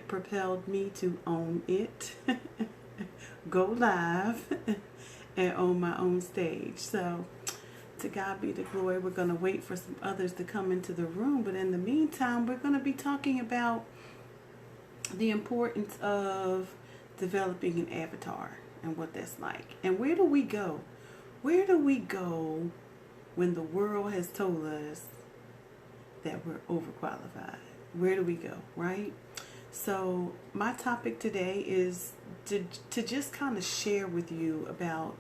propelled me to own it, go live, and own my own stage. So to God be the glory. We're going to wait for some others to come into the room. But in the meantime, we're going to be talking about the importance of developing an avatar and what that's like. And where do we go? Where do we go when the world has told us that we're overqualified? Where do we go, right? So my topic today is to just kind of share with you about,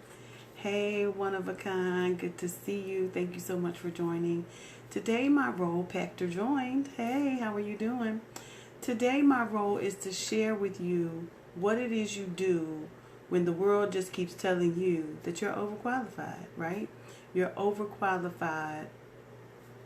hey, one of a kind, good to see you. Thank you so much for joining. Today my role, Pactor joined. Hey, how are you doing? Today my role is to share with you what it is you do when the world just keeps telling you that you're overqualified, right? You're overqualified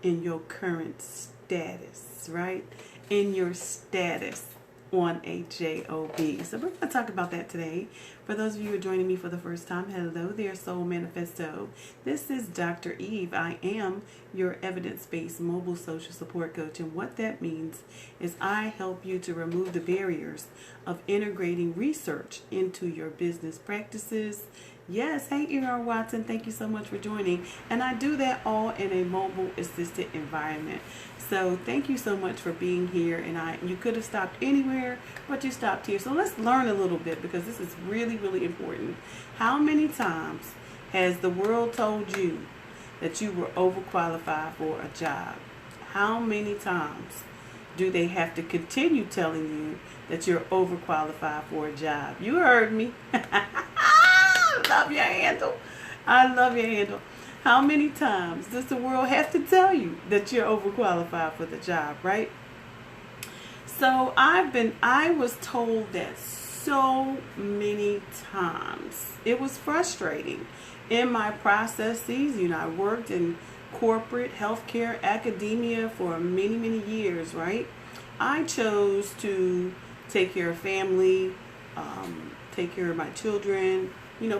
in your current status, right? In your status on a job. So we're going to talk about that today. For those of you who are joining me for the first time, hello there, Soul Manifesto. This is Dr. Eve. I am your evidence-based mobile social support coach, and what that means is I help you to remove the barriers of integrating research into your business practices. Yes, hey E.R. Watson, thank you so much for joining. And I do that all in a mobile assisted environment. So thank you so much for being here. And you could have stopped anywhere, but you stopped here. So let's learn a little bit, because this is really, really important. How many times has the world told you that you were overqualified for a job? How many times do they have to continue telling you that you're overqualified for a job? You heard me. I love your handle. I love your handle. How many times does the world have to tell you that you're overqualified for the job, right? So I was told that so many times. It was frustrating. In my processes, I worked in corporate, healthcare, academia for many, many years, right? I chose to take care of family, take care of my children,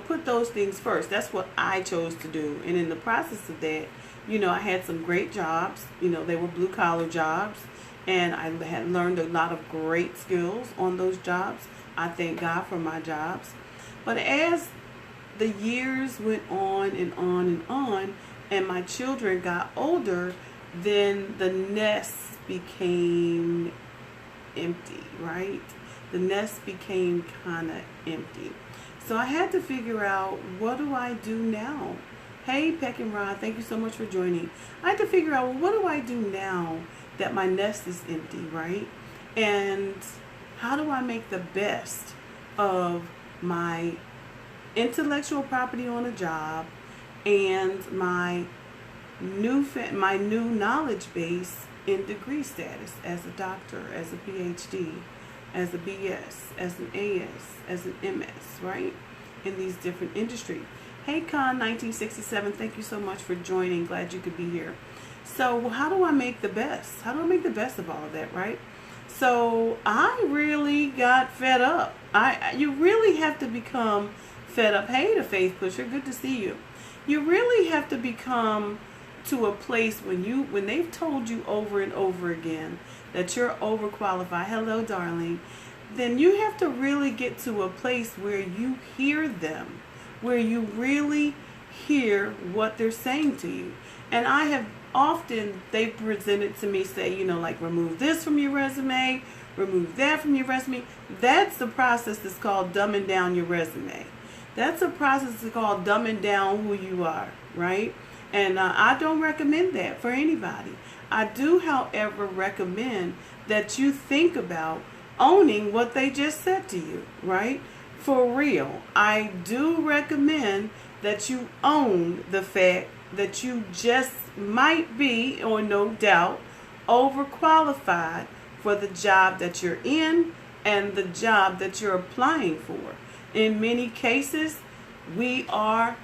put those things first. That's what I chose to do. And in the process of that, I had some great jobs. They were blue collar jobs. And I had learned a lot of great skills on those jobs. I thank God for my jobs. But as the years went on and on and on, and my children got older, then the nest became empty, right? The nest became kind of empty. So I had to figure out, what do I do now? Hey, Peck and Rod, thank you so much for joining. I had to figure out, well, what do I do now that my nest is empty, right? And how do I make the best of my intellectual property on a job and my new knowledge base in degree status as a doctor, as a PhD, as a BS, as an AS, as an MS, right? In these different industries. Hey, Con 1967, thank you so much for joining. Glad you could be here. So how do I make the best? How do I make the best of all of that, right? So I really got fed up. You really have to become fed up. Hey, the Faith Pusher, good to see you. You really have to become to a place when they've told you over and over again that you're overqualified, hello darling, then you have to really get to a place where you hear them, where you really hear what they're saying to you. And I have often, they presented to me, say, like, remove this from your resume, remove that from your resume. That's the process that's called dumbing down your resume. That's a process that's called dumbing down who you are, right? And I don't recommend that for anybody. I do, however, recommend that you think about owning what they just said to you, right? For real. I do recommend that you own the fact that you just might be, or no doubt, overqualified for the job that you're in and the job that you're applying for. In many cases, we are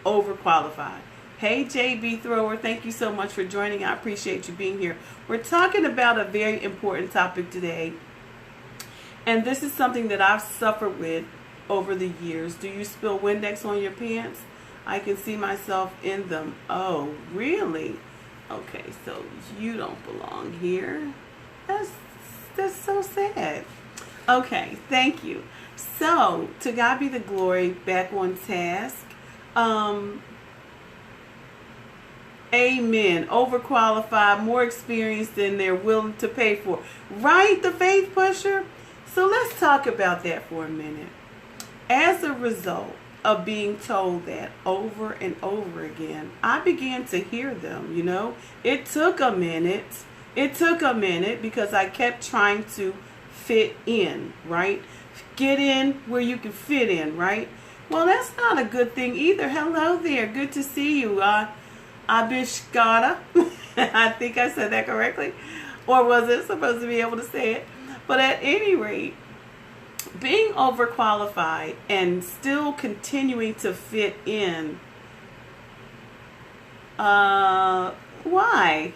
overqualified. Hey, JB Thrower, thank you so much for joining. I appreciate you being here. We're talking about a very important topic today. And this is something that I've suffered with over the years. Do you spill Windex on your pants? I can see myself in them. Oh, really? Okay, so you don't belong here. That's so sad. Okay, thank you. So, to God be the glory, back on task. Um, Amen. Overqualified, more experienced than they're willing to pay for. Right, the faith pusher? So let's talk about that for a minute. As a result of being told that over and over again, I began to hear them, you know. It took a minute. It took a minute because I kept trying to fit in, right? Get in where you can fit in, right? Well, that's not a good thing either. Hello there. Good to see you. Abishkata. I think I said that correctly. Or was it supposed to be able to say it? But at any rate, being overqualified and still continuing to fit in, why?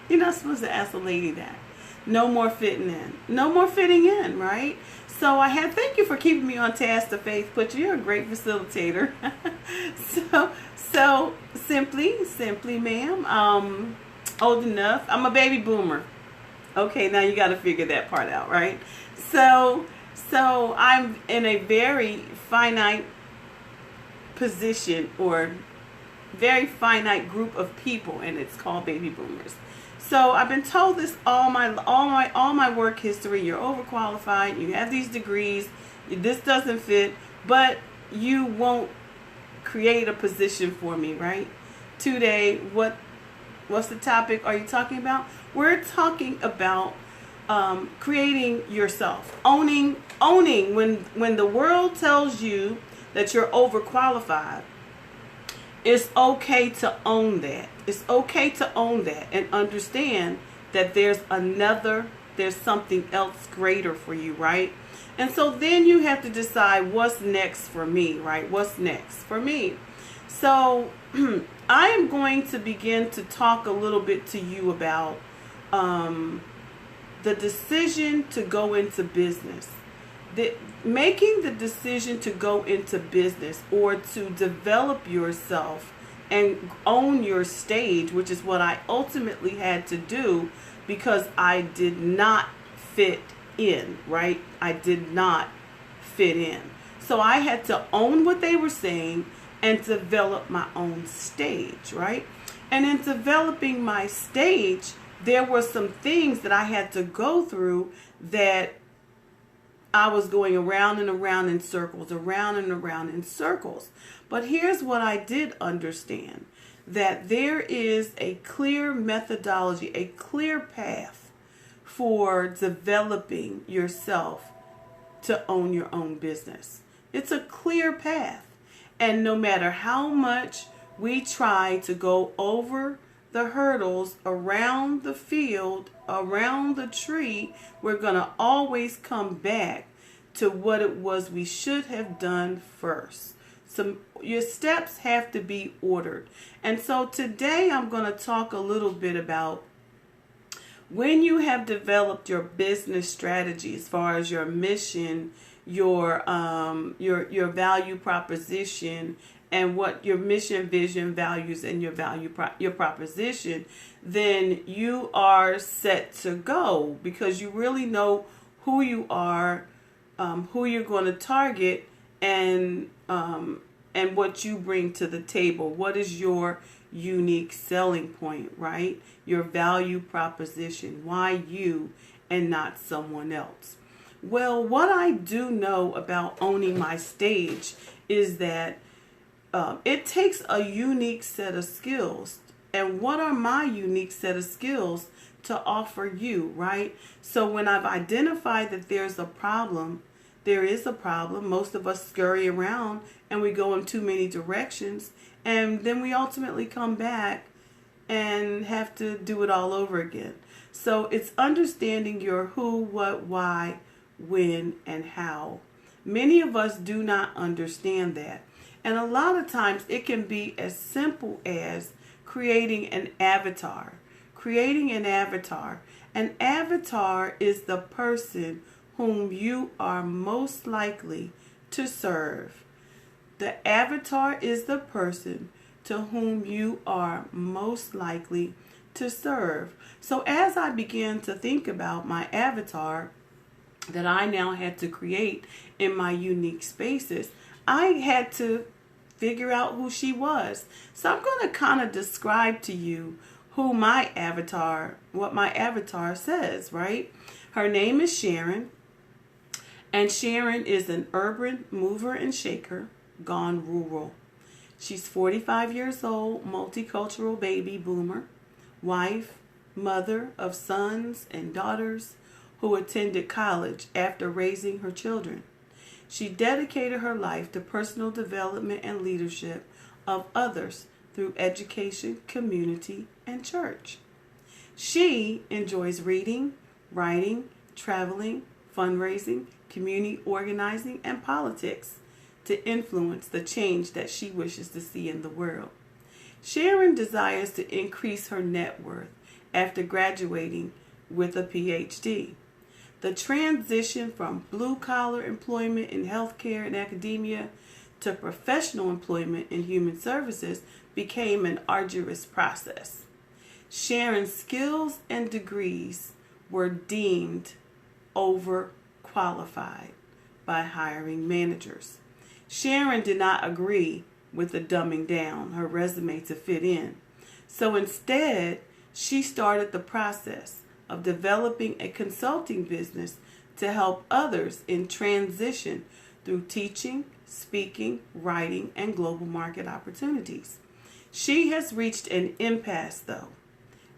You're not supposed to ask a lady that. No more fitting in. No more fitting in, right? So thank you for keeping me on task, the faith put you're a great facilitator. so simply, ma'am, old enough. I'm a baby boomer. Okay, now you got to figure that part out, right? So I'm in a very finite position or very finite group of people, and it's called baby boomers. So I've been told this all my work history. You're overqualified. You have these degrees. This doesn't fit, but you won't create a position for me, right? Today, what's the topic are you talking about? We're talking about creating yourself, owning when the world tells you that you're overqualified. It's okay to own that. It's okay to own that and understand that there's something else greater for you, right? And so then you have to decide what's next for me, right? What's next for me? So I am going to begin to talk a little bit to you about the decision to go into business. Making the decision to go into business or to develop yourself and own your stage, which is what I ultimately had to do because I did not fit in, right? I did not fit in. So I had to own what they were saying and develop my own stage, right? And in developing my stage, there were some things that I had to go through that I was going around and around in circles, around and around in circles. But here's what I did understand, that there is a clear methodology, a clear path for developing yourself to own your own business. It's a clear path. And no matter how much we try to go over the hurdles around the field, around the tree, we're going to always come back to what it was we should have done first. So your steps have to be ordered. And so today I'm going to talk a little bit about when you have developed your business strategy as far as your mission, your value proposition, and what your mission, vision, values, and your proposition, then you are set to go because you really know who you are, who you're going to target, and what you bring to the table. What is your unique selling point, right? Your value proposition. Why you and not someone else? Well, what I do know about owning my stage is that it takes a unique set of skills. And what are my unique set of skills to offer you, right? So when I've identified that there is a problem, most of us scurry around and we go in too many directions. And then we ultimately come back and have to do it all over again. So it's understanding your who, what, why, when, and how. Many of us do not understand that. And a lot of times it can be as simple as creating an avatar. Creating an avatar. An avatar is the person whom you are most likely to serve. The avatar is the person to whom you are most likely to serve. So as I began to think about my avatar, that I now had to create in my unique spaces, I had to figure out who she was. So I'm going to kind of describe to you what my avatar says, right? Her name is Sharon, and Sharon is an urban mover and shaker gone rural. She's 45 years old, multicultural baby boomer, wife, mother of sons and daughters who attended college after raising her children. She dedicated her life to personal development and leadership of others through education, community, and church. She enjoys reading, writing, traveling, fundraising, community organizing, and politics to influence the change that she wishes to see in the world. Sharon desires to increase her net worth after graduating with a PhD. The transition from blue-collar employment in healthcare and academia to professional employment in human services became an arduous process. Sharon's skills and degrees were deemed overqualified by hiring managers. Sharon did not agree with the dumbing down her resume to fit in. So instead, she started the process of developing a consulting business to help others in transition through teaching, speaking, writing, and global market opportunities. She has reached an impasse, though,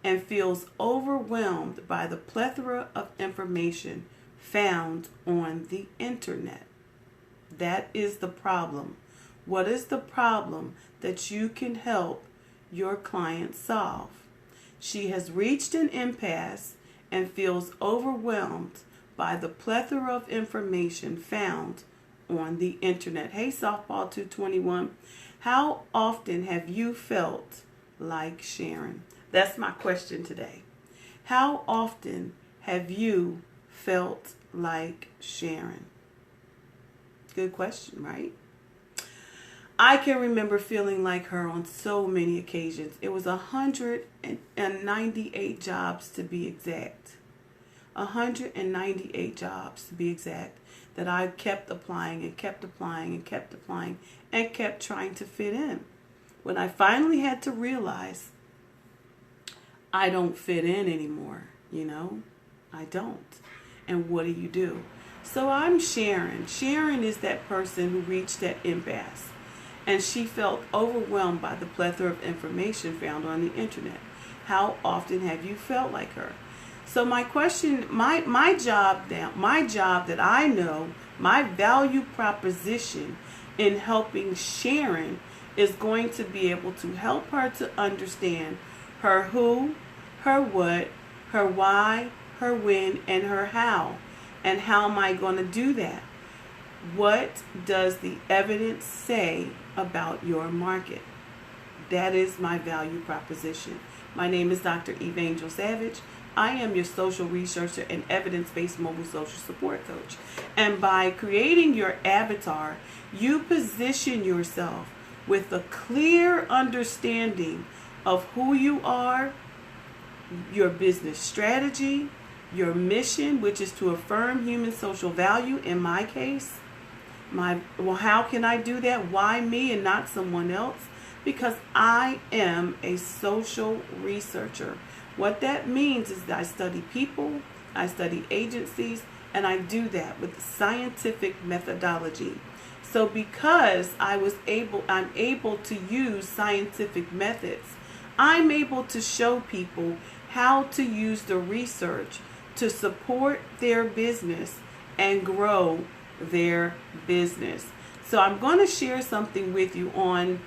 and feels overwhelmed by the plethora of information found on the internet. That is the problem. What is the problem that you can help your client solve? She has reached an impasse and feels overwhelmed by the plethora of information found on the internet. Hey, Softball 221, how often have you felt like Sharon? That's my question today. How often have you felt like Sharon? Good question, right? I can remember feeling like her on so many occasions. It was 198 jobs to be exact. 198 jobs to be exact that I kept applying and kept applying and kept applying and kept trying to fit in. When I finally had to realize I don't fit in anymore, I don't. And what do? So I'm Sharon. Sharon is that person who reached that impasse. And she felt overwhelmed by the plethora of information found on the internet. How often have you felt like her? So my question, my job that I know, my value proposition in helping Sharon is going to be able to help her to understand her who, her what, her why, her when, and her how. And how am I going to do that? What does the evidence say about your market? That is my value proposition. My name is Dr. Eve Angel Savage. I am your social researcher and evidence-based mobile social support coach. And by creating your avatar, you position yourself with a clear understanding of who you are, your business strategy, your mission, which is to affirm human social value. In my case, how can I do that? Why me and not someone else? Because I am a social researcher. What that means is that I study people, I study agencies, and I do that with scientific methodology. So because I'm able to use scientific methods, I'm able to show people how to use the research to support their business and grow their business. So I'm going to share something with you on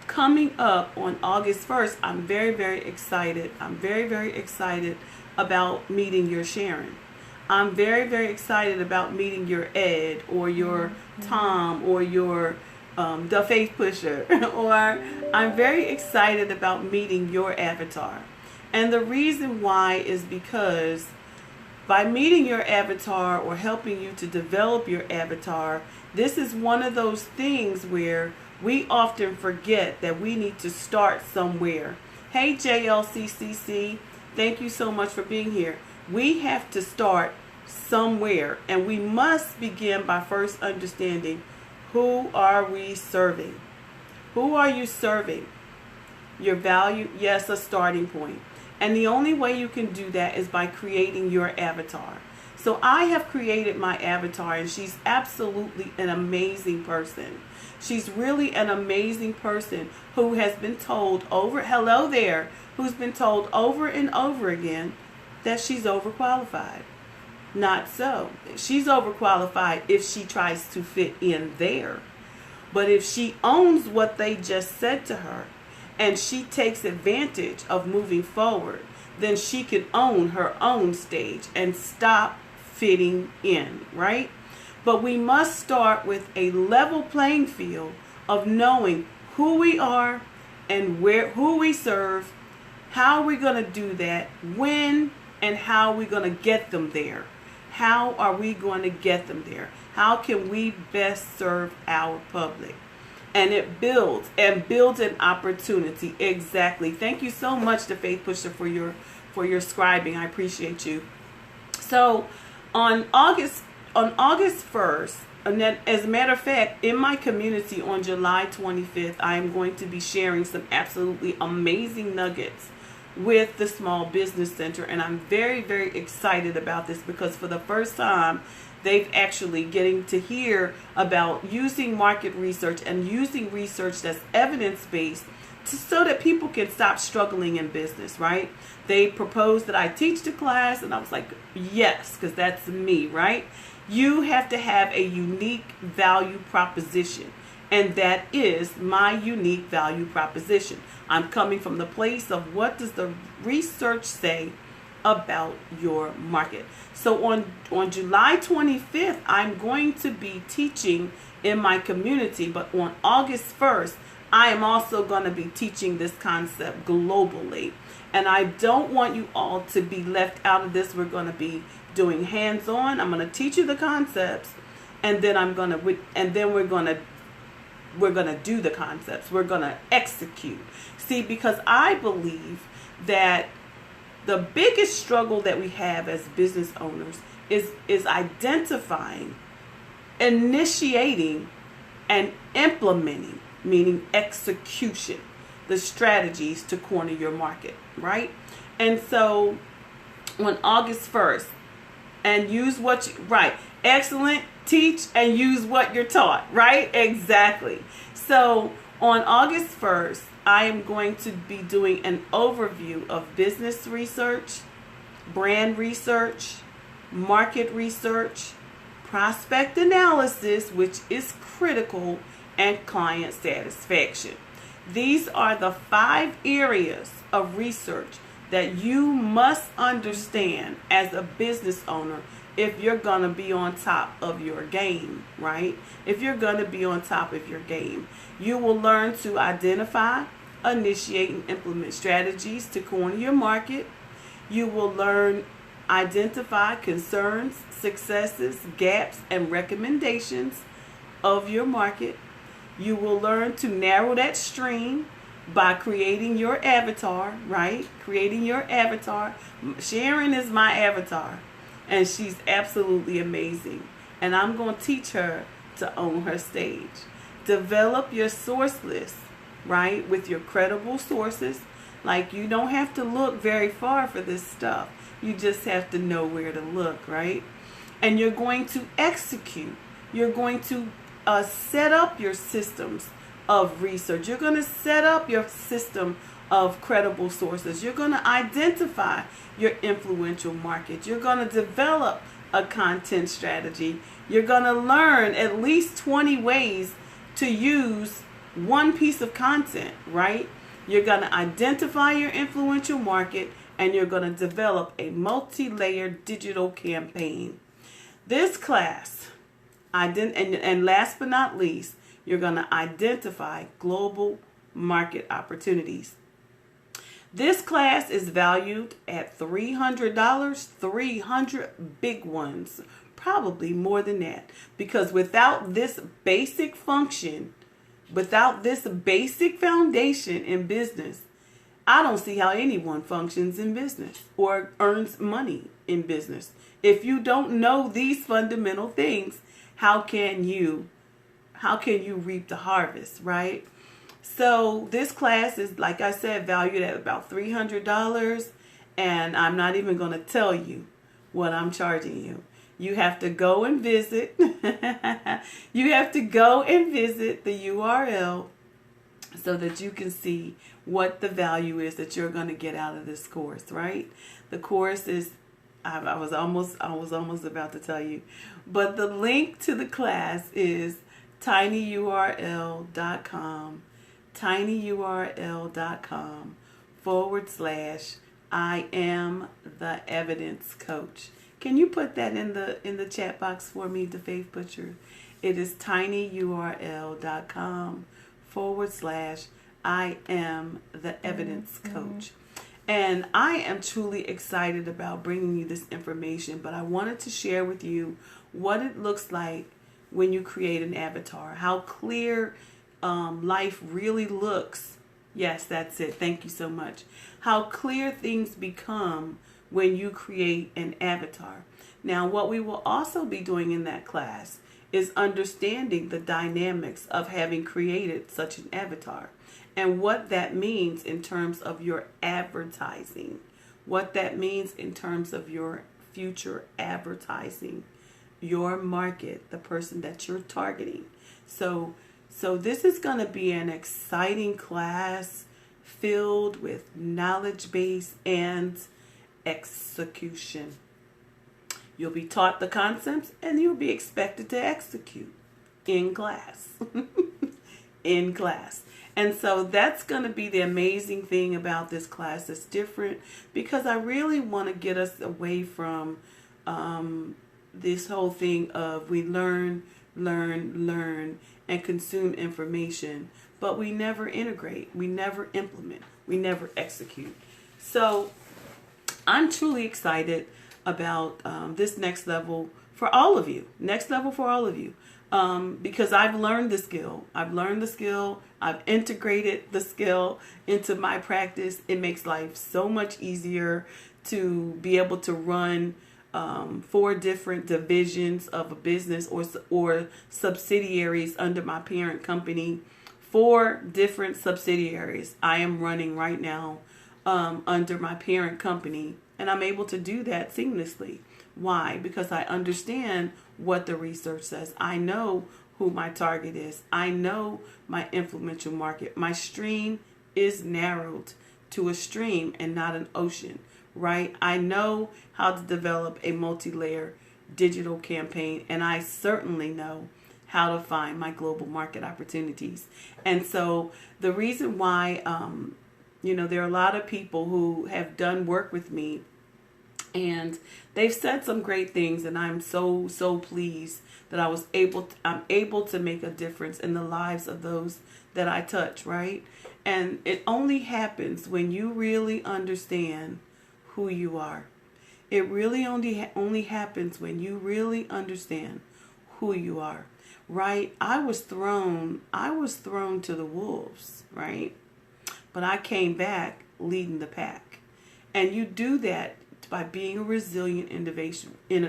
coming up on August 1st. I'm very, very excited. I'm very, very excited about meeting your Sharon. I'm very, very excited about meeting your Ed or your Tom or your the Faith Pusher. Or I'm very excited about meeting your avatar. And the reason why is because by meeting your avatar or helping you to develop your avatar, this is one of those things where we often forget that we need to start somewhere. Hey JLCCC, thank you so much for being here. We have to start somewhere. And we must begin by first understanding, who are we serving? Who are you serving? Your value, yes, a starting point. And the only way you can do that is by creating your avatar. So I have created my avatar, and she's absolutely an amazing person. She's really an amazing person who has been told who's been told over and over again that she's overqualified. Not so. She's overqualified if she tries to fit in there. But if she owns what they just said to her, and she takes advantage of moving forward, then she can own her own stage and stop fitting in, right? But we must start with a level playing field of knowing who we are and who we serve, how we're going to do that, when, and how we're going to get them there. How are we going to get them there? How can we best serve our public? And it builds an opportunity. Exactly. Thank you so much, the Faith Pusher, for your scribing. I appreciate you. So on August 1st, and then, as a matter of fact, in my community on July 25th, I am going to be sharing some absolutely amazing nuggets with the Small Business Center. And I'm very, very excited about this, because for the first time, they've actually getting to hear about using market research and using research that's evidence-based so that people can stop struggling in business, right? They proposed that I teach the class, and I was like, yes, because that's me, right? You have to have a unique value proposition, and that is my unique value proposition. I'm coming from the place of, what does the research say about your market? So on July 25th, I'm going to be teaching in my community, but on August 1st, I am also going to be teaching this concept globally. And I don't want you all to be left out of this. We're going to be doing hands-on. I'm going to teach you the concepts, and then we're going to do the concepts. We're going to execute. See, because I believe that the biggest struggle that we have as business owners is identifying, initiating, and implementing, meaning execution, the strategies to corner your market, right? And so on August 1st, and use what you, right, excellent, teach and use what you're taught, right? Exactly. So on August 1st, I am going to be doing an overview of business research, brand research, market research, prospect analysis, which is critical, and client satisfaction. These are the 5 areas of research that you must understand as a business owner if you're going to be on top of your game, right? If you're going to be on top of your game, you will learn to identify, initiate, and implement strategies to corner your market. You will learn, identify concerns, successes, gaps, and recommendations of your market. You will learn to narrow that stream by creating your avatar, right? Creating your avatar. Sharon is my avatar, and she's absolutely amazing. And I'm going to teach her to own her stage. Develop your source list, right? With your credible sources. Like, you don't have to look very far for this stuff. You just have to know where to look, right? And you're going to execute. You're going to set up your systems of research. You're going to set up your system of credible sources. You're going to identify your influential market. You're going to develop a content strategy. You're going to learn at least 20 ways to use one piece of content, right? You're going to identify your influential market, and you're going to develop a multi-layered digital campaign. This class, and last but not least, you're going to identify global market opportunities. This class is valued at $300, 300 big ones, probably more than that. Because without this basic function, without this basic foundation in business, I don't see how anyone functions in business or earns money in business If you don't know these fundamental things, how can you reap the harvest, right? So this class is, like I said, valued at about $300, and I'm not even going to tell you what I'm charging you. You have to go and visit. You have to go and visit the URL so that you can see what the value is that you're going to get out of this course, right? The course is, I was almost about to tell you, but the link to the class is tinyurl.com/I am the evidence coach. Can you put that in the chat box for me, the Faith Butcher? It is tinyurl.com/I am the evidence coach. And I am truly excited about bringing you this information, but I wanted to share with you what it looks like when you create an avatar, how clear life really looks. Yes, that's it. Thank you so much. How clear things become when you create an avatar. Now, what we will also be doing in that class is understanding the dynamics of having created such an avatar and what that means in terms of your advertising, what that means in terms of your future advertising, your market, the person that you're targeting. So this is going to be an exciting class filled with knowledge base and execution. You'll be taught the concepts and you'll be expected to execute in class. In class. And so that's going to be the amazing thing about this class. It's different because I really want to get us away from this whole thing of we learn, and consume information, but we never integrate, we never implement, we never execute. So I'm truly excited about this next level for all of you. Next level for all of you. Because I've learned the skill. I've integrated the skill into my practice. It makes life so much easier to be able to run 4 different divisions of a business or subsidiaries under my parent company. 4 different subsidiaries I am running right now under my parent company, and I'm able to do that seamlessly. Why? Because I understand what the research says. I know who my target is. I know my influential market. My stream is narrowed to a stream and not an ocean, right? I know how to develop a multi-layer digital campaign, and I certainly know how to find my global market opportunities. And so the reason why, there are a lot of people who have done work with me and they've said some great things, and I'm so pleased that I'm able to make a difference in the lives of those that I touch, right? And it only happens when you really understand who you are. It really only happens when you really understand who you are, right? I was thrown to the wolves, right? But I came back leading the pack. And you do that by being a resilient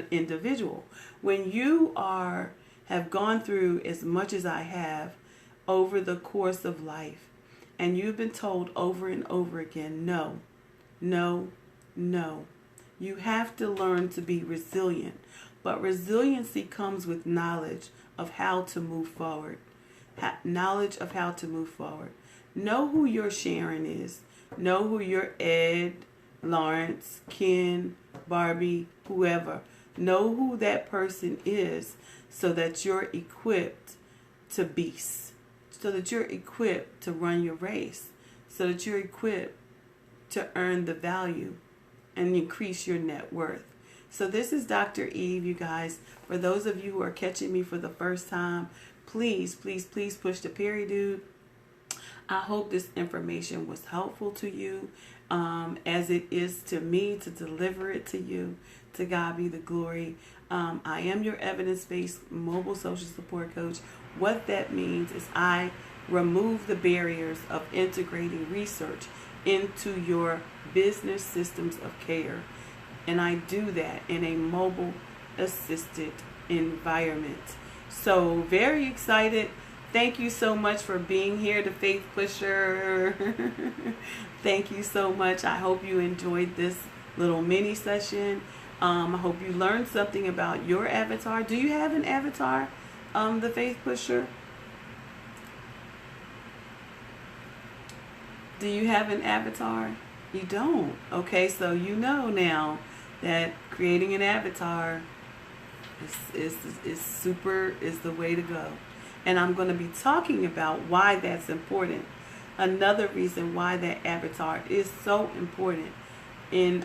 individual. When you have gone through as much as I have over the course of life, and you've been told over and over again, no, you have to learn to be resilient. But resiliency comes with knowledge of how to move forward. Knowledge of how to move forward. Know who your Sharon is. Know who your Ed, Lawrence, Ken, Barbie, whoever. Know who that person is so that you're equipped to beast. So that you're equipped to run your race. So that you're equipped to earn the value and increase your net worth. So this is Dr. Eve, you guys. For those of you who are catching me for the first time, please push the dude. I hope this information was helpful to you, as it is to me to deliver it to you. To God be the glory. I am your evidence-based mobile social support coach. What that means is I remove the barriers of integrating research into your business systems of care. And I do that in a mobile assisted environment. So very excited. Thank you so much for being here, the Faith Pusher. Thank you so much. I hope you enjoyed this little mini session. I hope you learned something about your avatar. Do you have an avatar, the Faith Pusher? Do you have an avatar? You don't. Okay, so you know now that creating an avatar is the way to go. And I'm going to be talking about why that's important. Another reason why that avatar is so important in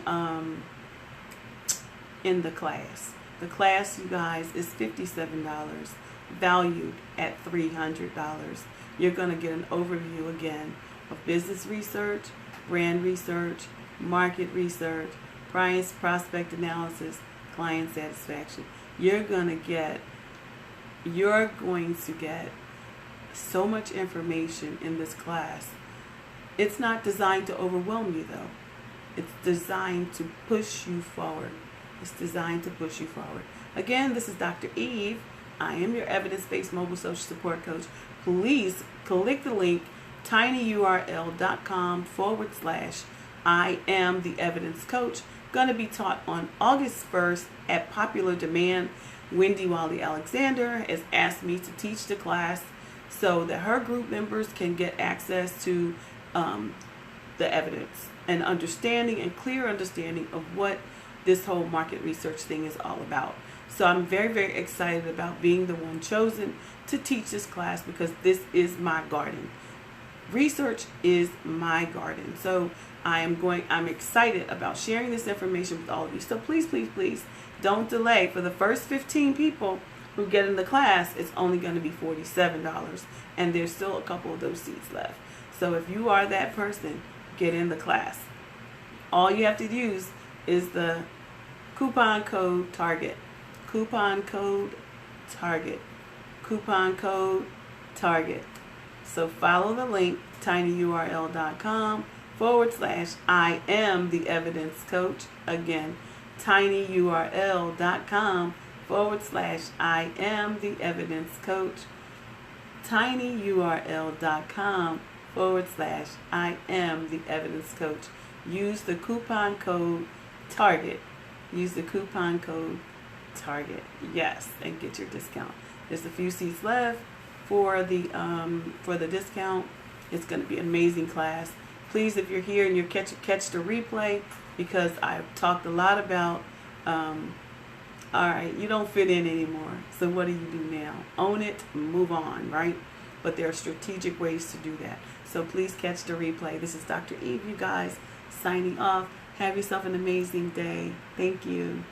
the class. The class, you guys, is $57, valued at $300. You're going to get an overview again of business research, brand research, market research, price prospect analysis, client satisfaction. You're going to get so much information in this class. It's not designed to overwhelm you, though. It's designed to push you forward. It's designed to push you forward. Again, this is Dr. Eve. I am your evidence-based mobile social support coach. Please click the link tinyurl.com/I am the evidence coach. Going to be taught on August 1st at popular demand. Wendy Wally Alexander has asked me to teach the class so that her group members can get access to the evidence and understanding and clear understanding of what this whole market research thing is all about. So I'm very, very excited about being the one chosen to teach this class because this is my garden. Research is my garden. So I'm excited about sharing this information with all of you. So please, please, please don't delay. For the first 15 people who get in the class, it's only going to be $47, and there's still a couple of those seats left. So if you are that person, get in the class. All you have to use is the coupon code TARGET. Coupon code TARGET. Coupon code TARGET. So follow the link tinyurl.com/I am the evidence coach. Again, tinyurl.com/I am the evidence coach. tinyurl.com/I am the evidence coach. Use the coupon code TARGET. Use the coupon code TARGET. Yes, and get your discount. There's a few seats left for the discount. It's going to be an amazing class. Please, if you're here and you catch the replay, because I've talked a lot about all right, you don't fit in anymore, so what do you do now? Own it, move on, right? But there are strategic ways to do that. So please catch the replay. This is Dr. Eve, you guys, signing off. Have yourself an amazing day. Thank you.